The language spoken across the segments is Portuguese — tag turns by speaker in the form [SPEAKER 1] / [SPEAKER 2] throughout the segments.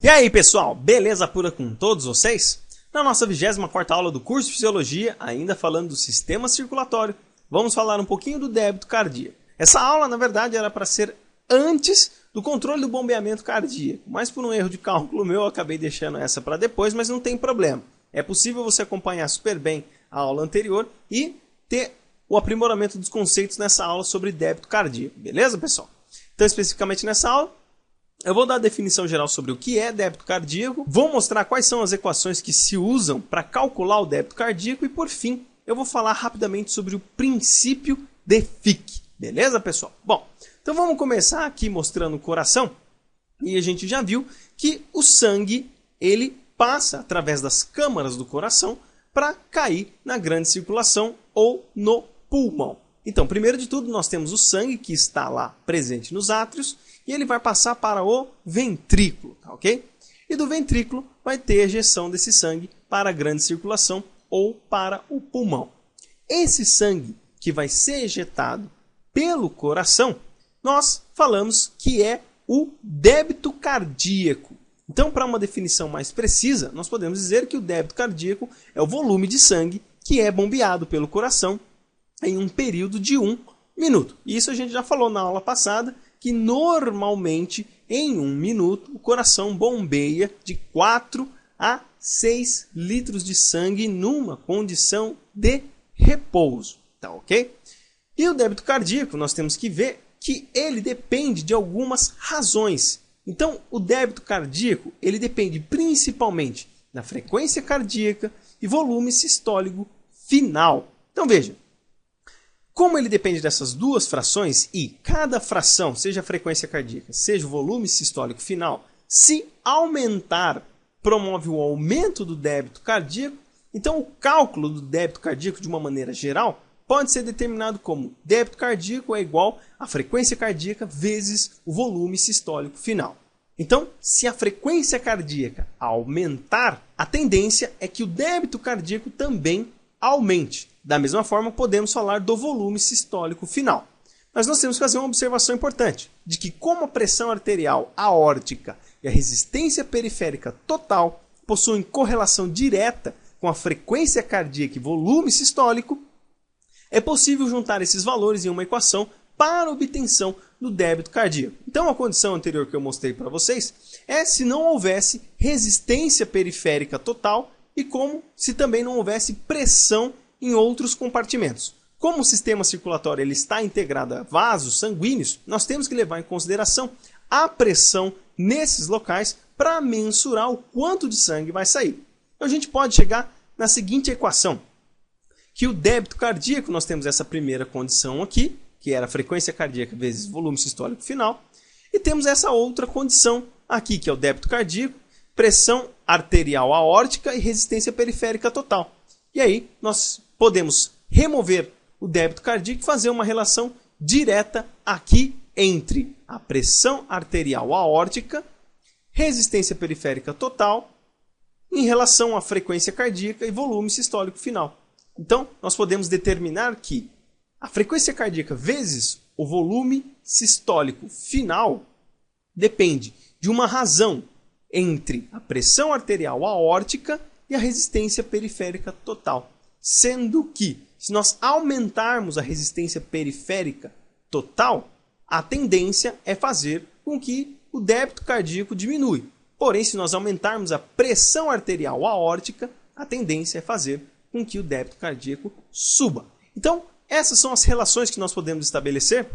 [SPEAKER 1] E aí pessoal, beleza pura com todos vocês? Na nossa 24ª aula do curso de Fisiologia, ainda falando do sistema circulatório, vamos falar um pouquinho do débito cardíaco. Essa aula na verdade era para ser antes do controle do bombeamento cardíaco, mas por um erro de cálculo meu eu acabei deixando essa para depois, mas não tem problema. É possível você acompanhar super bem a aula anterior e ter o aprimoramento dos conceitos nessa aula sobre débito cardíaco, beleza pessoal? Então especificamente nessa aula, eu vou dar a definição geral sobre o que é débito cardíaco, vou mostrar quais são as equações que se usam para calcular o débito cardíaco e, por fim, eu vou falar rapidamente sobre o princípio de Fick. Beleza, pessoal? Bom, então vamos começar aqui mostrando o coração. E a gente já viu que o sangue ele passa através das câmaras do coração para cair na grande circulação ou no pulmão. Então, primeiro de tudo, nós temos o sangue que está lá presente nos átrios e ele vai passar para o ventrículo, tá, ok? E do ventrículo vai ter ejeção desse sangue para a grande circulação ou para o pulmão. Esse sangue que vai ser ejetado pelo coração, nós falamos que é o débito cardíaco. Então, para uma definição mais precisa, nós podemos dizer que o débito cardíaco é o volume de sangue que é bombeado pelo coração em um período de 1 minuto. Isso a gente já falou na aula passada, que normalmente em 1 minuto o coração bombeia de 4 a 6 litros de sangue numa condição de repouso, tá ok? E o débito cardíaco nós temos que ver que ele depende de algumas razões. Então o débito cardíaco ele depende principalmente da frequência cardíaca e volume sistólico final. Então veja, como ele depende dessas duas frações e cada fração, seja a frequência cardíaca, seja o volume sistólico final, se aumentar, promove o aumento do débito cardíaco, então o cálculo do débito cardíaco de uma maneira geral pode ser determinado como débito cardíaco é igual à frequência cardíaca vezes o volume sistólico final. Então, se a frequência cardíaca aumentar, a tendência é que o débito cardíaco também aumente. Da mesma forma, podemos falar do volume sistólico final. Mas nós temos que fazer uma observação importante, de que como a pressão arterial aórtica e a resistência periférica total possuem correlação direta com a frequência cardíaca e volume sistólico, é possível juntar esses valores em uma equação para obtenção do débito cardíaco. Então, a condição anterior que eu mostrei para vocês é se não houvesse resistência periférica total e como se também não houvesse pressão em outros compartimentos. Como o sistema circulatório ele está integrado a vasos sanguíneos, nós temos que levar em consideração a pressão nesses locais para mensurar o quanto de sangue vai sair. Então a gente pode chegar na seguinte equação, que o débito cardíaco, nós temos essa primeira condição aqui, que era a frequência cardíaca vezes volume sistólico final, e temos essa outra condição aqui, que é o débito cardíaco, pressão arterial aórtica e resistência periférica total. E aí nós podemos remover o débito cardíaco e fazer uma relação direta aqui entre a pressão arterial aórtica, resistência periférica total, em relação à frequência cardíaca e volume sistólico final. Então, nós podemos determinar que a frequência cardíaca vezes o volume sistólico final depende de uma razão entre a pressão arterial aórtica e a resistência periférica total. Sendo que, se nós aumentarmos a resistência periférica total, a tendência é fazer com que o débito cardíaco diminui. Porém, se nós aumentarmos a pressão arterial aórtica, a tendência é fazer com que o débito cardíaco suba. Então, essas são as relações que nós podemos estabelecer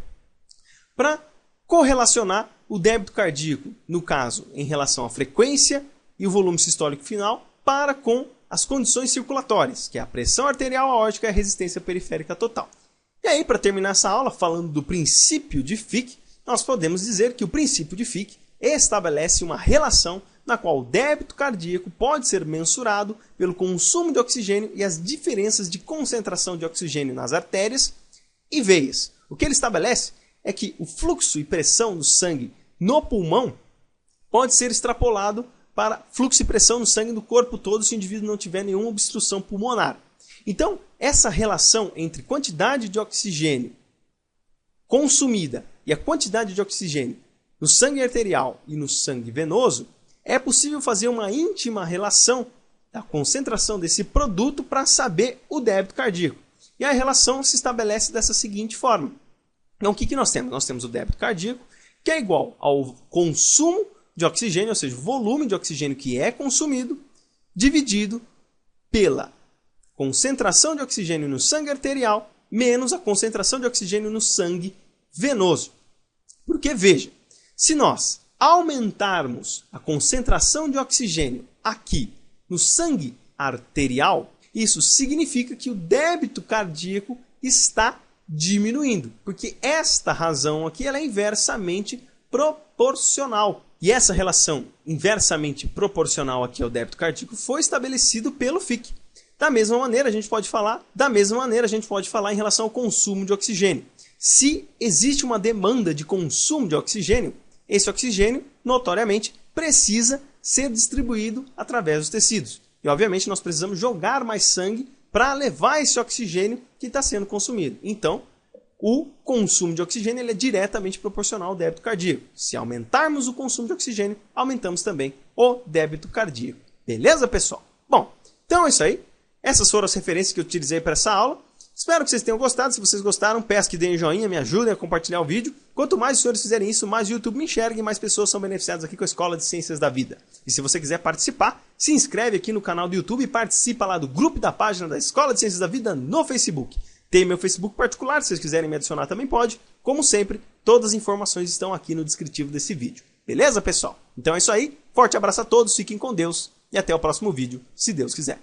[SPEAKER 1] para correlacionar o débito cardíaco, no caso, em relação à frequência e o volume sistólico final, para com as condições circulatórias, que é a pressão arterial aórtica e a resistência periférica total. E aí, para terminar essa aula, falando do princípio de Fick, nós podemos dizer que o princípio de Fick estabelece uma relação na qual o débito cardíaco pode ser mensurado pelo consumo de oxigênio e as diferenças de concentração de oxigênio nas artérias e veias. O que ele estabelece é que o fluxo e pressão do sangue no pulmão pode ser extrapolado para fluxo e pressão no sangue do corpo todo se o indivíduo não tiver nenhuma obstrução pulmonar. Então, essa relação entre quantidade de oxigênio consumida e a quantidade de oxigênio no sangue arterial e no sangue venoso é possível fazer uma íntima relação da concentração desse produto para saber o débito cardíaco. E a relação se estabelece dessa seguinte forma. Então, o que nós temos? Nós temos o débito cardíaco, que é igual ao consumo de oxigênio, ou seja, o volume de oxigênio que é consumido, dividido pela concentração de oxigênio no sangue arterial, menos a concentração de oxigênio no sangue venoso. Porque, veja, se nós aumentarmos a concentração de oxigênio aqui no sangue arterial, isso significa que o débito cardíaco está diminuindo, porque esta razão aqui ela é inversamente proporcional. E essa relação inversamente proporcional aqui ao débito cardíaco foi estabelecido pelo Fick. Da mesma maneira, a gente pode falar em relação ao consumo de oxigênio. Se existe uma demanda de consumo de oxigênio, esse oxigênio, notoriamente, precisa ser distribuído através dos tecidos. E, obviamente, nós precisamos jogar mais sangue para levar esse oxigênio que está sendo consumido. Então, o consumo de oxigênio ele é diretamente proporcional ao débito cardíaco. Se aumentarmos o consumo de oxigênio, aumentamos também o débito cardíaco. Beleza, pessoal? Bom, então é isso aí. Essas foram as referências que eu utilizei para essa aula. Espero que vocês tenham gostado. Se vocês gostaram, peço que deem joinha, me ajudem a compartilhar o vídeo. Quanto mais os senhores fizerem isso, mais o YouTube me enxerga e mais pessoas são beneficiadas aqui com a Escola de Ciências da Vida. E se você quiser participar, se inscreve aqui no canal do YouTube e participa lá do grupo da página da Escola de Ciências da Vida no Facebook. Tem meu Facebook particular, se vocês quiserem me adicionar também pode. Como sempre, todas as informações estão aqui no descritivo desse vídeo. Beleza, pessoal? Então é isso aí. Forte abraço a todos, fiquem com Deus e até o próximo vídeo, se Deus quiser.